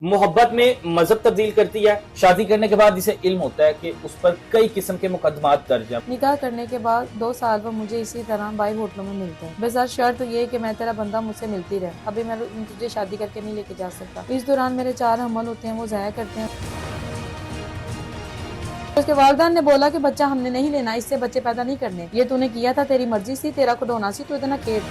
मोहब्बत में मजहब तब्दील करती है। शादी करने के बाद इसे इल्म होता है कि उस पर कई किस्म के मुकदमात दर्ज हैं। निकाह करने के बाद 2 साल वो मुझे इसी तरह बाई होटलों में मिलता है। बस शर्त ये है कि मैं तेरा बंदा मुझसे मिलती रहे। अभी मैं तुझे शादी करके नहीं लेके जा सकता। इस दौरान मेरे 4 हमल होते हैं, वो ज़ाया करते हैं। उसके वालिदैन ने बोला कि बच्चा हमने नहीं लेना, इससे बच्चे पैदा नहीं करने, ये तूने किया था, तेरी मर्जी सी, तेरा खुडोना सी, तू इतना खेड़।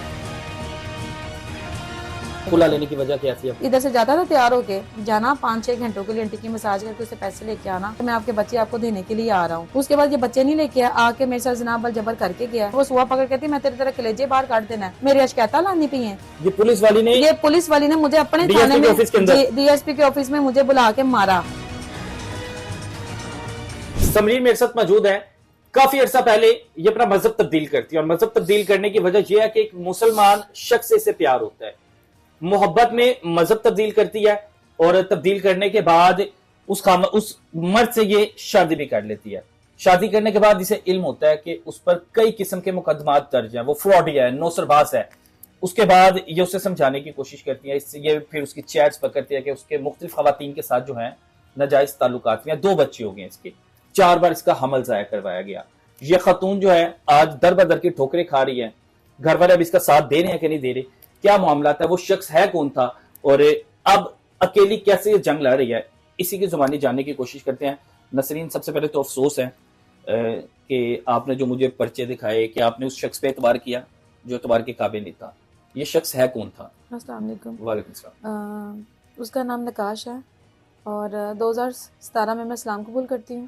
खुला लेने की वजह क्या थी? इधर से जाता था तैयार होके जाना 5-6 घंटों के लिए आंटी की मसाज करके उसे पैसे लेके आना, तो मैं आपके बच्चे आपको देने के लिए आ रहा हूँ। उसके बाद ये बच्चे नहीं लेके आके मेरे साथ जनाब बल जबर करके गया। वो सुहा पकड़ कहती मैं तेरे तरह कलेजे बाहर काट देना है, मेरी शिकायत लानी पी है। ये पुलिस वाली ने मुझे अपने थाने में DSP के ऑफिस में मुझे बुला के मारा। समरीन मेरे साथ मौजूद है। काफी अरसा पहले ये अपना मजहब तब्दील करती है और मजहब तब्दील करने की वजह यह है कि एक मुसलमान शख्स से प्यार होता है। मोहब्बत में मजहब तब्दील करती है और तब्दील करने के बाद उस मर्द से ये शादी भी कर लेती है। शादी करने के बाद इसे इल्म होता है कि उस पर कई किस्म के मुकदमात दर्ज हैं, वो फ्रॉडी है, नौसरबाज है। उसके बाद ये उसे समझाने की कोशिश करती है। इससे ये फिर उसकी चैट्स पकड़ती है कि उसके मुख्तलिफ खवातीन के साथ जो है नाजायज ताल्लुकात में। 2 बच्चे हो गए इसके, 4 बार इसका हमल जाया करवाया गया। ये खतून जो है आज दर बदर की ठोकरें खा रही है। घर वाले अब इसका साथ दे रहे हैं कि नहीं दे रहे, क्या मामला था, वो शख्स है कौन था और अब अकेली कैसे ये जंग लड़ रही है, इसी की जुबानी जानने की कोशिश करते हैं। नसरीन, सबसे पहले तो अफसोस है कि आपने जो मुझे पर्चे दिखाए कि आपने उस शख्स पे एतबार किया जो एतबार के काबिल नहीं था। ये शख्स है कौन था? अस्सलाम वालेकुम। वालेकुम सलाम। उसका नाम नकाश है और 2017 में मैं इस्लाम कबूल करती हूँ।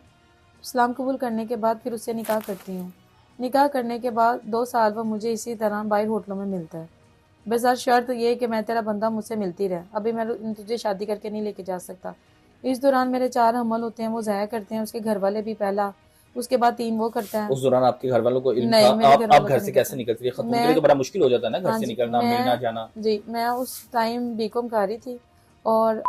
इस्लाम कबूल करने के बाद फिर उससे निकाह करती हूँ। निकाह करने के बाद 2 साल वो मुझे इसी तरह बाहर होटलों में मिलता है। बस शर्त ये है कि मैं तेरा बंदा मुझसे मिलती रहे। अभी मैं तुझे शादी करके नहीं लेके जा सकता। इस दौरान मेरे 4 हमल होते हैं, वो ज़ाया करते हैं। उसके घर वाले भी पहला, उसके बाद 3 वो करते हैं। उस दौरान आपके घर वालों को इल्म नहीं, था? मेरे घर आप वालों घर को से नहीं कैसे पता। निकलती है? खतून के लिए तो बड़ा मुश्किल हो जाता है ना, घर से निकलना, मिलना जाना। जी, मैं उस टाइम बीकॉम कर रही थी और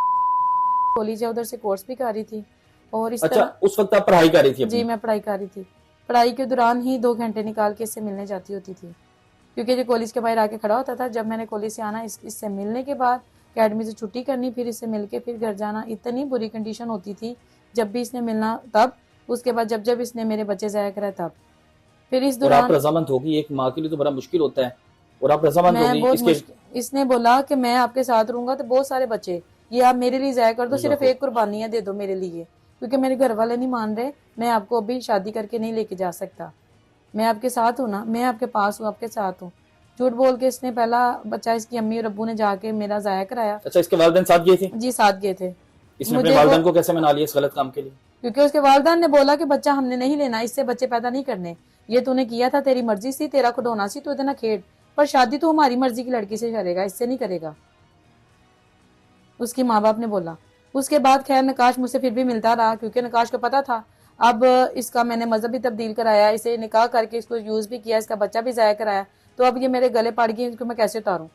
कॉलेज है, उधर से कोर्स भी कर रही थी और इस अच्छा, तरह। उस वक्त आप पढ़ाई कर रही थी अपनी? जी, मैं पढ़ाई कर रही थी। पढ़ाई के दौरान ही 2 घंटे निकाल के इससे मिलने जाती होती थी, क्योंकि जो कॉलेज के बाहर आके खड़ा होता था। जब मैंने कॉलेज से आना, इससे मिलने के बाद अकेडमी से छुट्टी करनी, फिर इससे मिल के फिर घर जाना, इतनी बुरी कंडीशन होती थी। जब भी इसने मिलना तब, उसके बाद जब इसने मेरे बच्चे ज़ाया कराए तब। फिर इस और आप दौरान रजामंद होगी, एक माँ के लिए तो बड़ा मुश्किल होता है, और आप रजामंद मैं होगी बहुत इसके? इसने बोला कि मैं आपके साथ रहूंगा तो बहुत सारे बच्चे ये आप मेरे लिए ज़ाया कर दो, सिर्फ एक कुर्बानियाँ दे दो मेरे लिए, क्योंकि मेरे घर वाले नहीं मान रहे। मैं आपको अभी शादी करके नहीं लेके जा सकता। मैं आपके साथ हूँ ना, मैं आपके पास हूँ, आपके साथ हूँ। झूठ बोल के इसने पहला बच्चा इसकी अम्मी और अब्बू ने जाके मेरा ज़ाया कराया। अच्छा, इसके वालिदैन साथ गए थे? जी, साथ गए थे। इसने अपने वालिदैन को कैसे मना लिया इस गलत काम के लिए? क्योंकि उसके वालिदैन ने बोला कि बच्चा हमने नहीं लेना, इससे बच्चे पैदा नहीं करने, ये तूने किया था, तेरी मर्जी सी, तेरा खुडोना सी, तू इतना खेड़, पर शादी तो हमारी मर्जी की लड़की से करेगा, इससे नहीं करेगा, उसकी माँ बाप ने बोला। उसके बाद खैर नकाश मुझसे फिर भी मिलता रहा, क्योंकि नकाश को पता था अब इसका मैंने मजहब भी तब्दील कराया, इसे निकाह करके इसको यूज़ भी किया, इसका बच्चा भी ज़ाया कराया, तो अब ये मेरे गले पड़ गई, इसको मैं कैसे उतारूँ।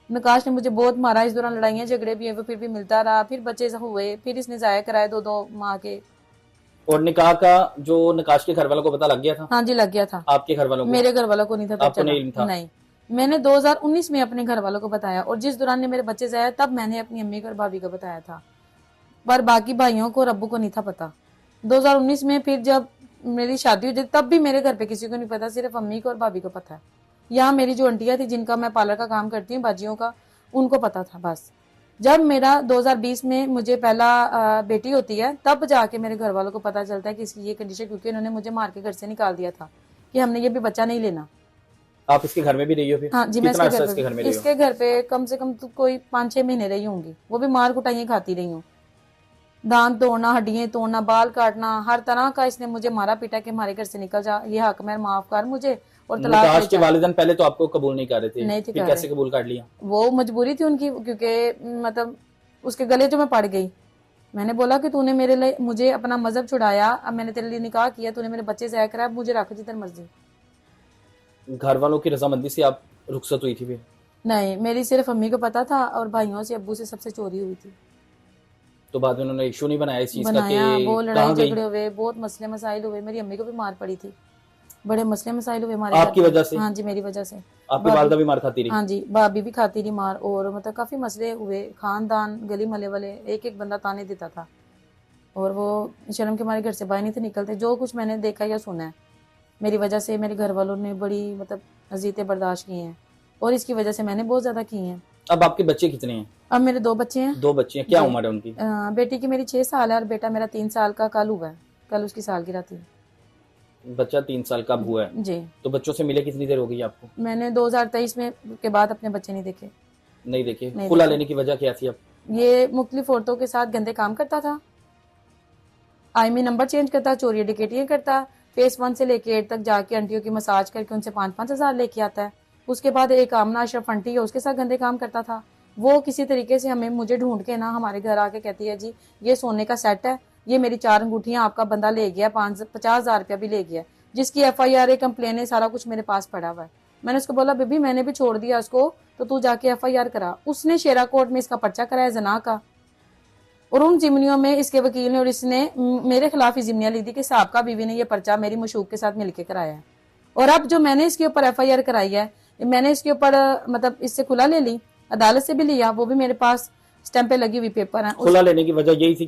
नकाश ने मुझे बहुत मारा, इस दौरान लड़ाइयाँ झगड़े भी हुए, वो फिर भी मिलता रहा, फिर बच्चे हुए, फिर इसने ज़ाया कराया 2-2 माह के। और निकाह का जो नकाश के घर वालों को पता लग गया था? हाँ जी, लग गया था। आपके घर वालों को? मेरे घर वालों को नहीं था तब। आपको नहीं था? नहीं, मैंने 2019 में अपने घर वालों को बताया, और जिस दौरान ने मेरे बच्चे ज़ाया तब मैंने अपनी अम्मी को और भाभी को बताया था, पर बाकी भाइयों को और अब्बू को नहीं था पता। 2019 में फिर जब मेरी शादी हुई तब भी मेरे घर पे किसी को नहीं पता, सिर्फ अम्मी को और भाभी को पता है। यहाँ मेरी जो आंटियाँ थी जिनका मैं पार्लर का काम करती हूँ, बाजियों का, उनको पता था बस। जब मेरा 2020 में मुझे पहला बेटी होती है तब जाके मेरे घर वालों को पता चलता है कि इसकी ये कंडीशन, क्योंकि उन्होंने मुझे मार के घर से निकाल दिया था कि हमने ये भी बच्चा नहीं लेना। आप इसके घर में भी रही हो फिर? हाँ जी, मैं कितना अर्सा इसके घर में रही हो? इसके घर पे कम से कम तो कोई 5-6 महीने रही होंगी, वो भी मार कुटाइयाँ खाती रही हूँ, दांत तोड़ना, हड्डियां तोड़ना, बाल काटना, हर तरह का इसने मुझे मारा पीटा के हमारे घर से निकल जा, ये हक मैं माफ कर मुझे, और तलाक नकाश के वालिदैन पहले तो आपको कबूल नहीं कर रहे थे? नहीं थे, फिर कैसे कबूल कर लिया? वो मजबूरी थी उनकी, क्योंकि मतलब उसके गले जो मैं पड़ गई। मैंने बोला कि तूने मेरे लिए मुझे अपना मजहब छुड़ाया, अब मैंने तेरे लिए निकाह किया, तूने मेरे बच्चे ज़ाया कराया, मुझे रख जिधर मर्जी। घर वालों की रजामंदी से आप रुखसत हुई थी फिर? नहीं, मेरी सिर्फ अम्मी को पता था और भाइयों से, अब्बू से, सबसे चोरी हुई थी। तो बाद में उन्होंने इशू नहीं बनाया इस चीज का बनाया, कि वो लड़ाई कहाँ गई? झगड़े हुए, बहुत मसले मसाइल हुए, मेरी अम्मी को भी मार पड़ी थी। बड़े मसले मसाइल हुए हमारे आपकी घर पे। वजह से? हाँ जी, मेरी वजह से। आपकी भाभी- वालदा भी मार खाती रही? हाँ जी, भाभी भी खाती रही मार, और मतलब काफी मसले हुए, खानदान गली मले वाले एक एक बंदा ताने देता था, और वो शर्म के मारे घर से बाहर नहीं थे निकलते। जो कुछ मैंने देखा या सुना है, मेरी वजह से मेरे घर वालों ने बड़ी मतलब अजीतें बर्दाश्त की हैं, और इसकी वजह से मैंने बहुत ज्यादा की हैं। अब आपके बच्चे कितने हैं? अब मेरे 2 बच्चे हैं। 2 बच्चे हैं। क्या जी। उम्र है उनकी? बेटी की मेरी 6 साल है, और बेटा मेरा 3 साल का कल हुआ है, कल उसकी सालगिरह थी। बच्चा 3 साल का अब हुआ है। जी। तो बच्चों से मिले कितनी देर हो गई आपको? मैंने 2023 में के बाद अपने बच्चे नहीं देखे। नहीं देखे? नहीं खुला देखे। लेने की वजह क्या थी? अब ये मुख्तलिफ औरतों के साथ गंदे काम करता था, आईएमई नंबर चेंज करता, चोरी डिकेटियां करता, फेस 1 से लेके 8 तक जाके आंटियों की मसाज करके उनसे 5-5 हजार लेके आता है। उसके बाद एक आमना अशरफ आंटी है, उसके साथ गंदे काम करता था। वो किसी तरीके से हमें मुझे ढूंढ के ना हमारे घर आके कहती है, जी ये सोने का सेट है, ये मेरी 4 अंगूठियां आपका बंदा ले गया, 50,000 रुपया भी ले गया, जिसकी FIR कंप्लेन है, सारा कुछ मेरे पास पड़ा हुआ है। मैंने उसको बोला, बेबी मैंने भी छोड़ दिया उसको, तो तू जाके FIR करा। उसने शेरा कोर्ट में इसका पर्चा कराया जना का, और उन जिमनियों में इसके वकील ने और इसने मेरे खिलाफ ही जिमनियां ली थी कि साहबका बीवी ने ये पर्चा मेरी मशूक के साथ मिलके कराया है। और अब जो मैंने इसके ऊपर FIR कराई है, मैंने इसके ऊपर मतलब इससे खुला ले ली, अदालत से भी लिया, वो भी मेरे पास स्टैंप पे लगी हुई पेपर है। खुला लेने की वजह यही थी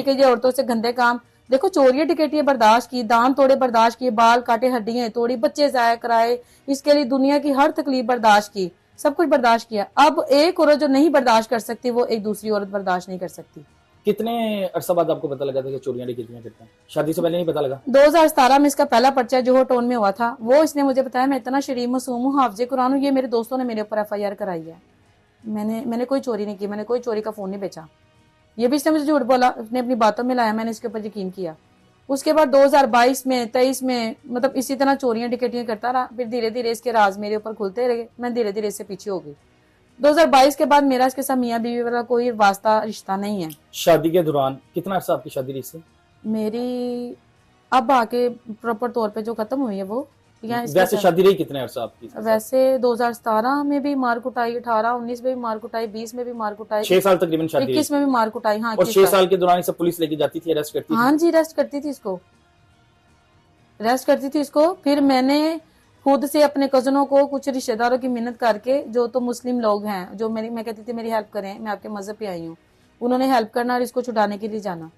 कि ये औरतों से गंदे काम, देखो चोरियां टिकटियां बर्दाश्त की, दान तोड़े बर्दाश्त किए, बाल काटे, हड्डियां तोड़ी, बच्चे जाया कराए, इसके लिए दुनिया की हर तकलीफ बर्दाश्त की, सब कुछ बर्दाश्त किया। अब एक औरत जो नहीं बर्दाश्त कर सकती, वो एक दूसरी औरत बर्दाश्त नहीं कर सकती। कितने अरसा बाद आपको पता लगा था कि चोरियां डिकेटियां करते हैं? शादी से पहले नहीं पता लगा? 2017 में इसका पहला पर्चा जो टोन में हुआ था, वो इसने मुझे बताया, मैं इतना शरीफ मासूम हूँ, हाफिजे कुरान हूँ, ये मेरे दोस्तों ने मेरे ऊपर FIR कराई है। मैंने कोई चोरी नहीं की, मैंने कोई चोरी का फोन नहीं बेचा। ये भी इसने मुझे झूठ बोला, उसने अपनी बातों में लाया, मैंने इसके ऊपर यकीन किया। उसके बाद 2022 में 23 में मतलब इसी तरह चोरियां डिकेटियां करता रहा। फिर धीरे धीरे इसके राज मेरे ऊपर खुलते रहे, मैं धीरे धीरे इससे पीछे हो गई। 2022 के बाद मेरा इसके साथ मियाँ बीवी वाला कोई वास्ता रिश्ता नहीं है। शादी के दौरान कितना अरसा आपकी शादी रही से? मेरी अब आके प्रॉपर तौर पे जो खत्म हुई है वो, या वैसे शादी रही कितने अरसा आपकी? वैसे 2017 में भी मार कुटाई, 18, 19 में भी मार कुटाई, 20 में भी मार कुटाई, 6 साल तकरीबन शादी 21 में भी मार कुटाई। हाँ, और 6 साल के दौरान सब पुलिस लेके जाती थी, अरेस्ट करती थी? हाँ जी, अरेस्ट करती थी इसको, अरेस्ट करती थी इसको। फिर मैंने खुद से अपने कजनों को, कुछ रिश्तेदारों की मिन्नत करके, जो तो मुस्लिम लोग हैं, जो मैं कहती थी मेरी हेल्प करें, मैं आपके मजहब पे आई हूँ, उन्होंने हेल्प करना और इसको छुड़ाने के लिए जाना,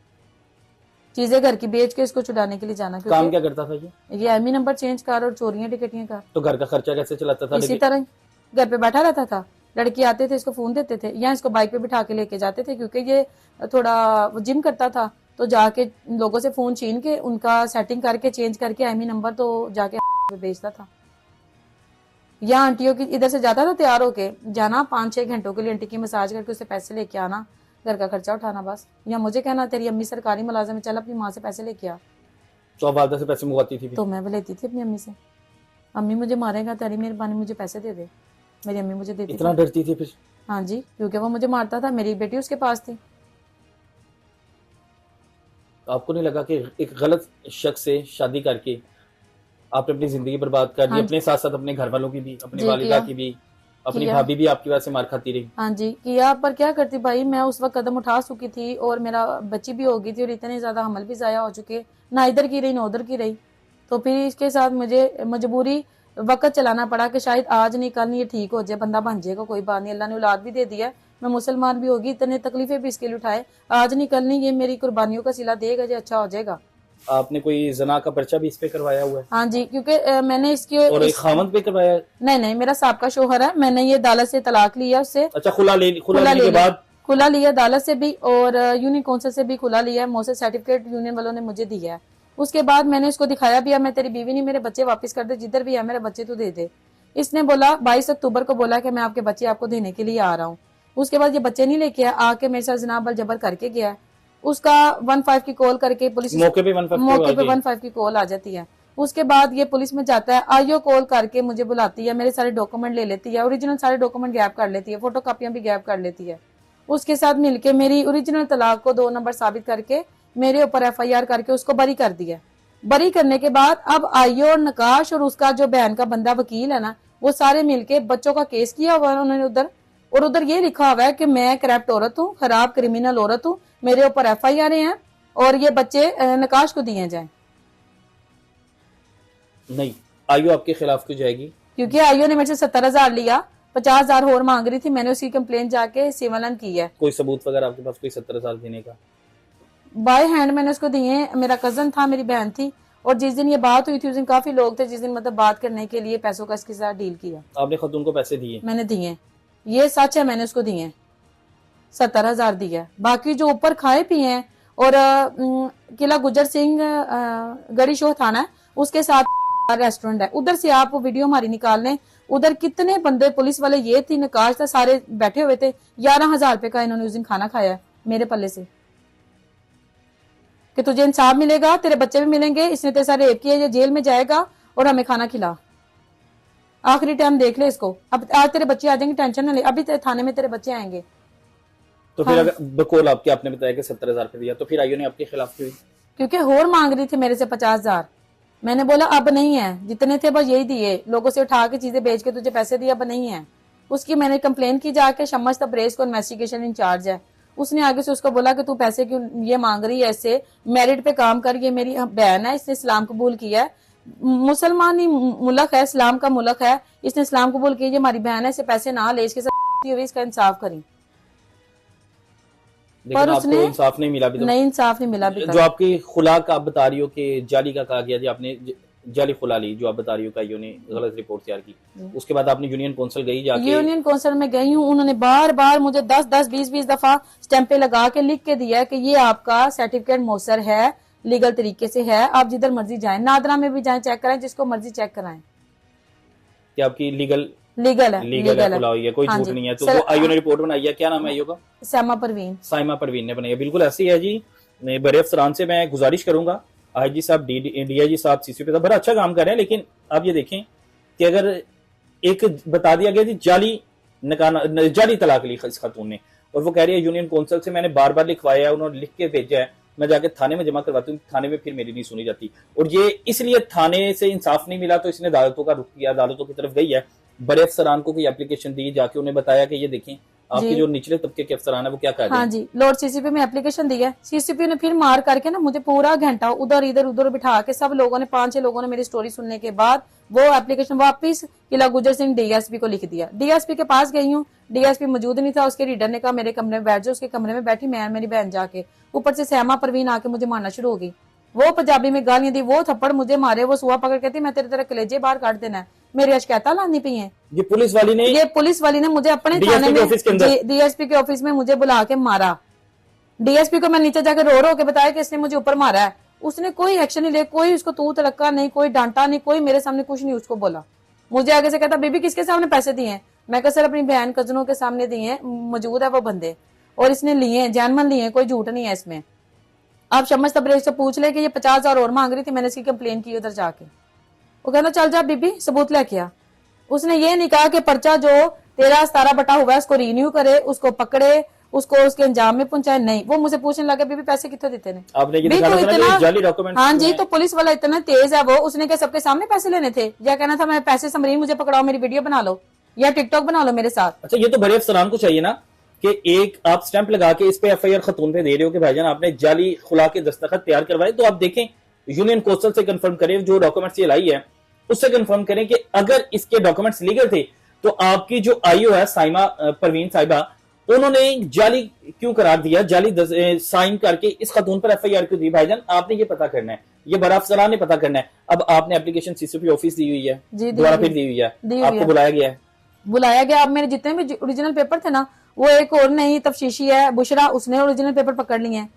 चीजें घर की बेच के इसको छुड़ाने के लिए जाना। काम क्या करता था ये IMEI नंबर चेंज कर और चोरियां टिकटियां कर। तो घर का खर्चा कैसे चलाता था? इसी तरह घर पे बैठा रहता था, लड़के आते थे इसको फोन देते थे, या इसको बाइक पे बिठा के लेके जाते थे, क्योंकि ये थोड़ा जिम करता था, तो जाके लोगों से फोन छीन के उनका सेटिंग करके चेंज करके IMEI नंबर तो जाके बेचता था। या आंटियों की इधर से जाता था तैयार होके, जाना 5-6 घंटों के लिए आंटी की मसाज करके उससे पैसे लेके आना, घर का खर्चा उठाना बस। या मुझे कहना, तेरी अम्मी सरकारी मुलाजिम है, चल अपनी माँ से पैसे लेके आ। तो वालदा से पैसे मंगवाती थी? तो मैं भी लेती थी अपनी अम्मी से, अम्मी मुझे मारेगा, तेरी मेहरबानी मुझे पैसे दे दे, मेरी अम्मी मुझे देती इतना डरती थी फिर? हाँ जी, क्योंकि वो मुझे मारता था, मेरी बेटी उसके पास थी। आपको नहीं लगा कि एक गलत शख्स से शादी करके आपने अपनी जिंदगी बर्बाद कर दी? हाँ अपने साथ साथ अपने घर वालों की भी, अपनी जी, वालिदा किया। की भी, अपनी किया। भाभी भी आपकी वजह से मार खाती रही? हाँ जी किया, पर क्या करती भाई, मैं उस वक्त कदम उठा चुकी थी, और मेरा बच्ची भी हो गई थी, और इतने ज्यादा हमल भी जाया हो चुके, ना इधर की रही ना उधर की रही। तो फिर इसके साथ मुझे मजबूरी वक्त चलाना पड़ा कि शायद आज नहीं कल नहीं ये ठीक हो जाए, बंदा बन जाएगा, कोई बात नहीं, अल्लाह ने औलाद भी दे दिया, मैं मुसलमान भी होगी, इतने तकलीफें भी इसके लिए उठाए, आज नहीं कल नहीं ये मेरी कुर्बानियों का सिला देगा, जो अच्छा हो जाएगा। आपने कोई जना का पर्चा भी इस पे करवाया हुआ है? हाँ जी, क्योंकि मैंने इसके और एक खामद पे करवाया है? नहीं, मेरा साहब शोहर है, मैंने ये अदालत से तलाक लिया उससे। अच्छा, खुला लेने के बाद? खुला लिया अदालत से भी, और यूनियन काउंसिल से भी खुला लिया है, मोसे सर्टिफिकेट यूनियन वालों ने मुझे दिया है। उसके बाद मैंने इसको दिखाया भी है, मैं तेरी बीवी नहीं, मेरे बच्चे वापस कर दे, जिधर भी है मेरे बच्चे तू दे दे। इसने बोला 22 अक्टूबर को बोला कि मैं आपके बच्चे आपको देने के लिए आ रहा हूँ। उसके बाद ये बच्चे नहीं लेके आके मेरे साथ जनाब जबर करके गया। उसका 15 की कॉल करके पुलिस मौके पे 15 की कॉल आ जाती है। उसके बाद ये पुलिस में जाता है, आईओ कॉल करके मुझे बुलाती है, मेरे सारे डॉक्यूमेंट ले लेती है, ओरिजिनल सारे डॉक्यूमेंट गैप कर लेती है, फोटो कॉपियां भी गैप कर लेती है। उसके साथ मिलके मेरी ओरिजिनल तलाक को 2 नंबर साबित करके मेरे ऊपर FIR करके उसको बरी कर दिया। बरी करने के बाद अब आईओ और नकाश और उसका जो बहन का बंदा वकील है ना, वो सारे मिलके बच्चों का केस किया हुआ है उन्होंने उधर, और उधर ये लिखा हुआ है कि मैं करप्ट औरत हूँ, खराब क्रिमिनल औरत हूँ, मेरे ऊपर FIR हैं और ये बच्चे नकाश को दिए जाएं। नहीं, आयु आपके खिलाफ क्यों जाएगी? क्योंकि आयु ने मेरे से 70,000 लिया, 50,000 और मांग रही थी, मैंने उसकी कंप्लेंट जाके सिविल लाइन की है। कोई सबूत वगैरह आपके पास कोई 70,000 देने का? बाय हैंड मैंने उसको दिए। मेरा कजन था, मेरी बहन थी, और जिस दिन ये बात हुई थी उस दिन काफी लोग थे, जिस दिन मतलब बात करने के लिए पैसों का इसके साथ डील किया। आपने खातून को पैसे दिए? मैंने दिए, ये सच है, मैंने उसको दिए 70,000 दिया। बाकी जो ऊपर खाए पिए हैं, और किला गुजर सिंह गढ़ी शोह थाना है, उसके साथ रेस्टोरेंट है, उधर से आप वीडियो हमारी निकाल लें। उधर कितने बंदे पुलिस वाले, ये थी नकाश था, सारे बैठे हुए थे। 11,000 रुपए का इन्होंने उस दिन खाना खाया है मेरे पल्ले से, कि तुझे इंसाफ मिलेगा, तेरे बच्चे भी मिलेंगे, इसने तेरे साथ रेप किया, ये जेल में जाएगा और हमें खाना खिला, आखिरी टाइम देख ले इसको। अब आज तेरे बच्चे आ जाएंगे, टेंशन ना ले, अभी तेरे थाने में तेरे बच्चे आएंगे। तो फिर अगर बकौल आपके आपने बताया कि 70,000 रुपए दिया, तो फिर आयु ने आपके खिलाफ क्यों? क्योंकि होर मांग रही थी मेरे से 50,000। मैंने बोला अब नहीं है, जितने थे बस यही दिए, लोगों से उठा के चीजें बेच के तुझे पैसे दिए, अब नहीं है। उसकी मैंने कंप्लेन की जाके, शम्स तब्रेज को इन्वेस्टिगेशन इंचार्ज है, उसने आगे से उसको बोला कि तू पैसे क्यों ये मांग रही है, ऐसे मेरिट पे काम कर, ये मेरी बहन है, इसने इस्लाम कबूल किया है, मुसलमान ही मुल्क है, इस्लाम का मुल्क है, इसने इस्लाम कबूल किया, ये हमारी बहन है, इसे पैसे ना ले, इसके साथ हुई, इसका इंसाफ करी। पर उसने इंसाफ नहीं मिला अभी? तो नहीं, इंसाफ नहीं मिला अभी जो आपकी खुला का आप बता रही हो कि जाली का कहा गया, जी आपने जाली खुला ली, जो आप बता रही हो का ने गलत रिपोर्ट तैयार की, उसके बाद आपने यूनियन काउंसिल गई जाके? यूनियन काउंसिल में गई हूँ, उन्होंने बार बार मुझे 10-10, 20-20 दफा स्टैंपे लगा के लिख के दिया कि ये आपका सर्टिफिकेट मौसर है, लीगल तरीके से है, आप जिधर मर्जी जाएं, नादरा में भी जाएं चेक कराएं, जिसको मर्जी चेक कराएं, कि आपकी लीगल है, खुला हुई है, कोई झूठ नहीं है। तो वो आयु ने रिपोर्ट बनाई है, क्या नाम है आयु का? साइमा परवीन ने बनाई है। बिल्कुल ऐसी है जी। बड़े अफसरान से मैं गुजारिश करूंगा, आईजी साहब, डीआईजी साहब, सीसीपी साहब बड़ा अच्छा काम कर रहे हैं, लेकिन आप ये देखें कि अगर एक बता दिया गया जी जाली तलाक ली इस खातून ने, और वो कह रही है यूनियन काउंसिल से मैंने बार बार लिखवाया है, उन्होंने लिख के भेजा है, मैं जाके थाने में जमा करवाती हूँ, थाने में फिर मेरी नहीं सुनी जाती, और ये इसलिए थाने से इंसाफ नहीं मिला तो इसने अदालतों का रुख किया, अदालतों की तरफ गई है, बड़े अफसरान को कोई एप्लीकेशन दी, जाके उन्हें बताया कि ये देखें आपके जो निचले तबके के अफसरान है वो क्या कर रहे हैं। हाँ जी, लॉर्ड सीसीपी में एप्लीकेशन दी है, सीसीपी ने फिर मार करके ना मुझे पूरा घंटा उधर इधर उधर बिठा के, सब लोगों ने 5-6 लोगों ने मेरी स्टोरी सुनने के बाद वो एप्लीकेशन वापस किला गुजर सिंह डीएसपी को लिख दिया। डीएसपी के पास गई हूँ, डीएसपी मौजूद नहीं था, उसके रीडर ने कहा मेरे कमरे में बैठ जाओ, उसके कमरे में बैठी मैं, मेरी बहन जाके, ऊपर से सैमा परवीन आके मुझे मारना शुरू हो गई, वो पंजाबी में गालियां दी, वो थप्पड़ मुझे मारे, वो सुहा पकड़ कहती मैं तेरे कलेजे बाहर काट देना है, मेरी शिकायत लानी पई है। ये पुलिस वाली ने मुझे अपने थाने में डीएसपी के ऑफिस में मुझे बुला के मारा। डीएसपी को मैं नीचे जाकर रो रो के बताया कि इसने मुझे ऊपर मारा है, उसने कोई एक्शन नहीं लिया, कोई उसको तू तलक्का नहीं, कोई डांटा नहीं, कोई मेरे सामने कुछ नहीं उसको बोला। मुझे आगे से कहता बीबी किसके सामने पैसे दिए हैं, मैं कहा सर अपनी बहन कजनों के सामने दिए हैं, मौजूद है वो बंदे, और इसने लिए हैं, जानमन लिए हैं, कोई झूठ नहीं है इसमें। आप शम्स तब्रेज से पूछ ले कि ये 50,000 और मांग रही थी, मैंने इसकी कंप्लेन की उधर जाके, वो कहना चल जा बीबी सबूत लेके आ। उसने ये नहीं कहा कि पर्चा जो 13-17 बटा हुआ है उसको रिन्यू करे, उसको पकड़े, उसको उसके अंजाम में पहुंचाए, नहीं, वो मुझे पूछने लगा बीबी पैसे कितने देते ने आपने ये दिखाना था ना जाली डॉक्यूमेंट। हाँ जी, तो पुलिस वाला इतना तेज है, वो उसने क्या सबके सामने पैसे लेने थे, या कहना था मैं पैसे समरीन मुझे पकड़ाओ, मेरी वीडियो बना लो या टिकटॉक बना लो मेरे साथ। अच्छा, ये तो बड़े अफसरान को चाहिए ना कि एक आप स्टैंप लगा के इस पे एफआईआर खतून पे दे रहे हो कि भाईजान आपने जाली खुला के दस्तखत तैयार करवाए, तो आप देखें यूनियन काउंसिल से कंफर्म करें, जो डॉक्यूमेंट्स ये लाई है उससे कंफर्म करें कि अगर इसके डॉक्यूमेंट्स लीगल थे तो आपकी जो आईओ है साइमा परवीन साहिबा, उन्होंने जाली क्यों करार दिया, जाली साइन करके इस खतून पर एफआईआर क्यों दी? भाईजान आपने ये पता करना है, ये बड़ा अफसरान ने पता करना है। अब आपने एप्लीकेशन सीसीपी ऑफिस दी हुई है, दोबारा फिर दी हुई है, आपको बुलाया गया है? बुलाया गया। अब मेरे जितने भी ओरिजिनल पेपर थे ना, वो एक और नई तफ्शीशी है बुशरा, उसने ओरिजिनल पेपर पकड़ लिए हैं,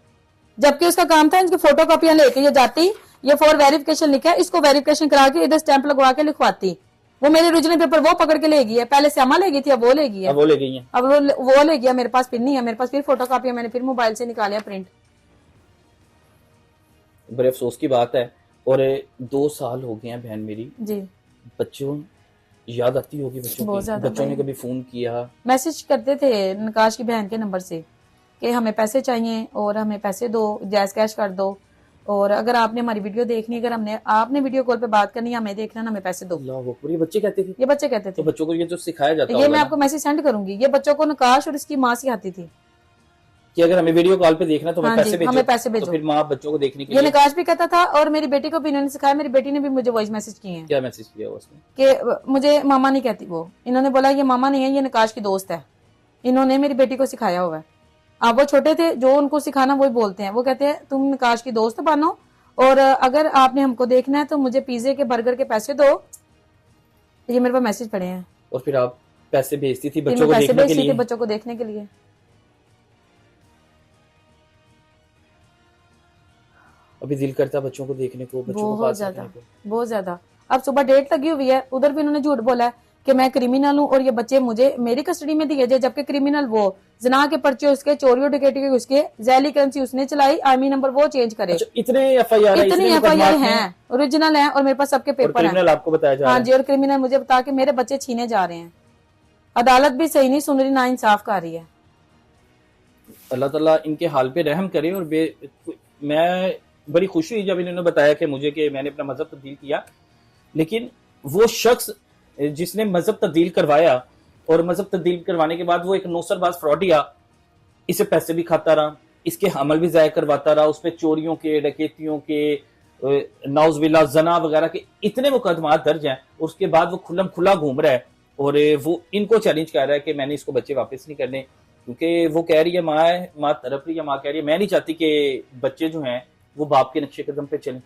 जबकि उसका काम था इनकी फोटो कॉपियां लेके ये जाती, ये फॉर वेरिफिकेशन लिखा है, इसको वेरिफिकेशन करा के इधर स्टैंप लगवा के लिखवाती। वो मेरे ओरिजिनल पेपर वो पकड़ के ले गई है, पहले श्यामा ले गई थी, अब वो ले गई है, वो ले गई है, अब वो ले गया, मेरे पास फिर नहीं है, मेरे पास फिर फोटो कॉपी मैंने फिर मोबाइल से निकालिया प्रिंट। बड़े अफसोस की बात है, और 2 साल हो गए हैं बहन मेरी जी, बच्चों याद आती होगी बच्चों ने कभी फोन किया, मैसेज करते थे नकाश की बहन के नंबर से कि हमें पैसे चाहिए और हमें पैसे दो, जैज कैश कर दो, और अगर आपने हमारी वीडियो देखनी, अगर आपने वीडियो कॉल पे बात करनी है, हमें देखना, हमें पैसे दो। ये बच्चे कहते थे, ये बच्चे कहते थे। तो बच्चों को ये जो सिखाया जाता है, ये मैं आपको मैसेज सेंड करूंगी, ये बच्चों को नकाश और इसकी माँ सिखाती थी। कि अगर हमें वीडियो कॉल पे देखना तो हमें हाँ पैसे जी, भेजो, हमें पैसे भेजो। तो फिर माँ बच्चों को देखने के ये लिए निकाश भी कहता था, और मेरी बेटी को भी इन्होंने सिखाया, मेरी बेटी ने भी मुझे वॉइस मैसेज किए हैं क्या मैसेज किया हुआ उसने? कि मुझे मामा नहीं कहती वो, इन्होंने बोला ये मामा नहीं है, ये निकाश की दोस्त है। इन्होंने मेरी बेटी को सिखाया हुआ है। अब वो छोटे थे, जो उनको सिखाना वही बोलते हैं। वो कहते हैं तुम निकाश की दोस्त बनो, और अगर आपने हमको देखना है तो मुझे पिज्जे के बर्गर के पैसे दो। ये मेरे पास मैसेज पड़े हैं। और फिर आप पैसे भेजती थी फिर बच्चों मैं को पैसे देखने के भेजती थी लिए? बच्चों को देखने के लिए। अभी दिल करता है बच्चों को देखने को, बच्चों को बहुत पास ज्यादा, रखने को। बहुत ज्यादा। अब सुबह डेट लगी हुई है, उधर भी उन्होंने झूठ बोला है कि मैं क्रिमिनल हूँ और ये बच्चे मुझे मेरी कस्टडी में दिए जाए, जबकि क्रिमिनल वो, जना के पर्चे उसके, चोरी और डकैती के उसके, जैली करेंसी उसने चलाई, आर्मी नंबर वो चेंज करे। अच्छा, इतने एफआईआर है, इतनी इतने एफआईआर मुकदमात हैं, हैं, ओरिजिनल हैं, और मेरे पास सबके और पेपर हैं। क्रिमिनल आपको बताया जा रहा हाँ है। जी, और क्रिमिनल मुझे बता के मेरे बच्चे छीने जा रहे हैं। अदालत भी सही नहीं सुन रही, ना इंसाफ कर रही है। अल्लाह ताला इनके हाल पे रहम करे। और मैं बड़ी खुशी हुई जब इन्होंने बताया कि मुझे कि मैंने अपना मजहब तब्दील किया, लेकिन वो शख्स जिसने मजहब तब्दील करवाया और मजहब तब्दील करवाने के बाद वो एक नौसरबाज फ्रॉडिया, इसे पैसे भी खाता रहा, इसके अमल भी ज़ाया करवाता रहा, उस पर चोरियों के, डकैतियों के, नाउज़बिल्लाह जना वगैरह के इतने मुकदमात दर्ज हैं। उसके बाद वो खुल्लम खुला घूम रहा है और वो इनको चैलेंज कर रहा है कि मैंने इसको बच्चे वापस नहीं करने, क्योंकि वो कह रही है, माँ तड़प रही है, माँ कह रही है मैं नहीं चाहती कि बच्चे जो हैं वो बाप के नक्शे कदम पे चलें।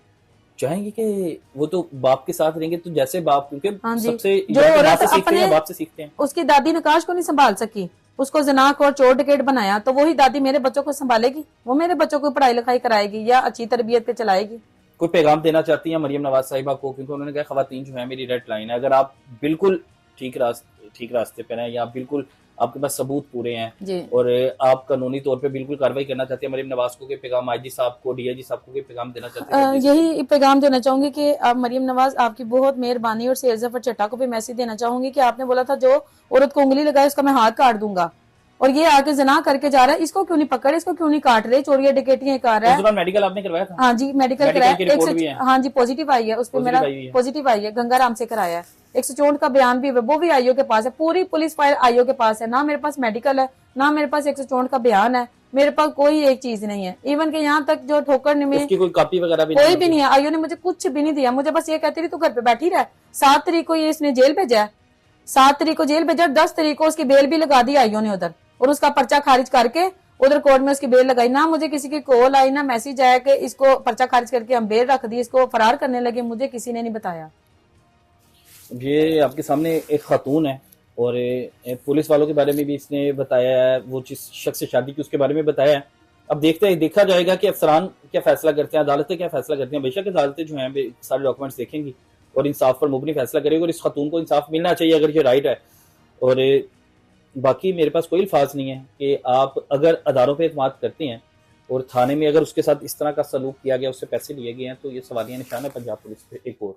चाहेंगे कि वो तो बाप के साथ रहेंगे, तो जैसे बाप, क्योंकि हाँ जी, सबसे जो या तो माँ औरत से सीखते हैं या अपने बाप से सीखते हैं। उसकी दादी नकाश को नहीं संभाल सकी, उसको जनाक और चोर डकैत बनाया, तो वही दादी मेरे बच्चों को संभालेगी? वो मेरे बच्चों को पढ़ाई लिखाई कराएगी या अच्छी तरबियत पे चलाएगी? कोई पैगाम देना चाहती हैं मरियम नवाज साहिबा को? क्योंकि उन्होंने कहा खवातीन जो है मेरी रेड लाइन है, अगर आप बिल्कुल ठीक रास्ते पर हैं, या आप बिल्कुल आपके पास सबूत पूरे हैं जी। और आप कानूनी तौर पे बिल्कुल कार्रवाई करना चाहते हैं, मरियम नवाज को के पैगाम, आईजी साहब को, डीआईजी साहब को के पैगाम देना चाहते हैं? यही पैगाम देना चाहूंगी कि आप मरियम नवाज, आपकी बहुत मेहरबानी, और शेर जफर चट्टा को भी मैसेज देना चाहूंगी कि आपने बोला था जो औरत को उंगली लगाए उसका मैं हाथ काट दूंगा, और ये आके जना करके जा रहा है, इसको क्यों नहीं पकड़े, इसको क्यों नहीं काट रहे? चोरिया डकैतियां कर रहा है। मेडिकल आपने करवाया था? हाँ जी, मेडिकल मेडिकल कराया। की रिपोर्ट भी है? हाँ जी, पॉजिटिव आई है, उस पर मेरा पॉजिटिव आई है? पॉजिटिव आई है, गंगाराम से कराया है। 164 का बयान भी है, वो भी आईओ के पास है, पूरी पुलिस फाइल आईओ के पास है। ना मेरे पास मेडिकल है, ना मेरे पास 164 का बयान है, मेरे पास कोई एक चीज नहीं है। इवन के यहाँ तक जो ठोकर में उसकी कोई कॉपी वगैरह भी कोई भी नहीं है। आईओ ने मुझे कुछ भी नहीं दिया, मुझे बस ये कहती रही तू घर पे बैठी रह। 7 तारीख को ये इसने जेल भेजा है, 7 तारीख को जेल भेजा, 10 तारीख को उसकी बेल भी लगा दी आईओ ने उधर, और उसका पर्चा खारिज करके उधर कोर्ट में उसकी बेल लगाई। ना मुझे किसी की कॉल आई, ना मैसेज आया कि इसको पर्चा खारिज करके हम बेल रख दी, इसको फरार करने लगे, मुझे किसी ने नहीं बताया। ये आपके सामने एक खातून है और पुलिस वालों के बारे में भी इसने बताया है, वो जिस शख्स से शादी की उसके बारे में बताया है। अब देखा जाएगा कि अफसरान क्या फैसला करते हैं, अदालतें क्या फैसला करती हैं। बेशक अदालतें जो हैं सारे डॉक्यूमेंट्स देखेंगी और इंसाफ पर मुबनी फैसला करेगी, और इस खातून को इंसाफ मिलना चाहिए अगर ये राइट है। और बाकी मेरे पास कोई अल्फाज नहीं है कि आप अगर अदारों पर एतमाद करते हैं और थाने में अगर उसके साथ इस तरह का सलूक किया गया, उससे पैसे लिए गए हैं, तो ये सवालिया निशान है पंजाब पुलिस पे एक और।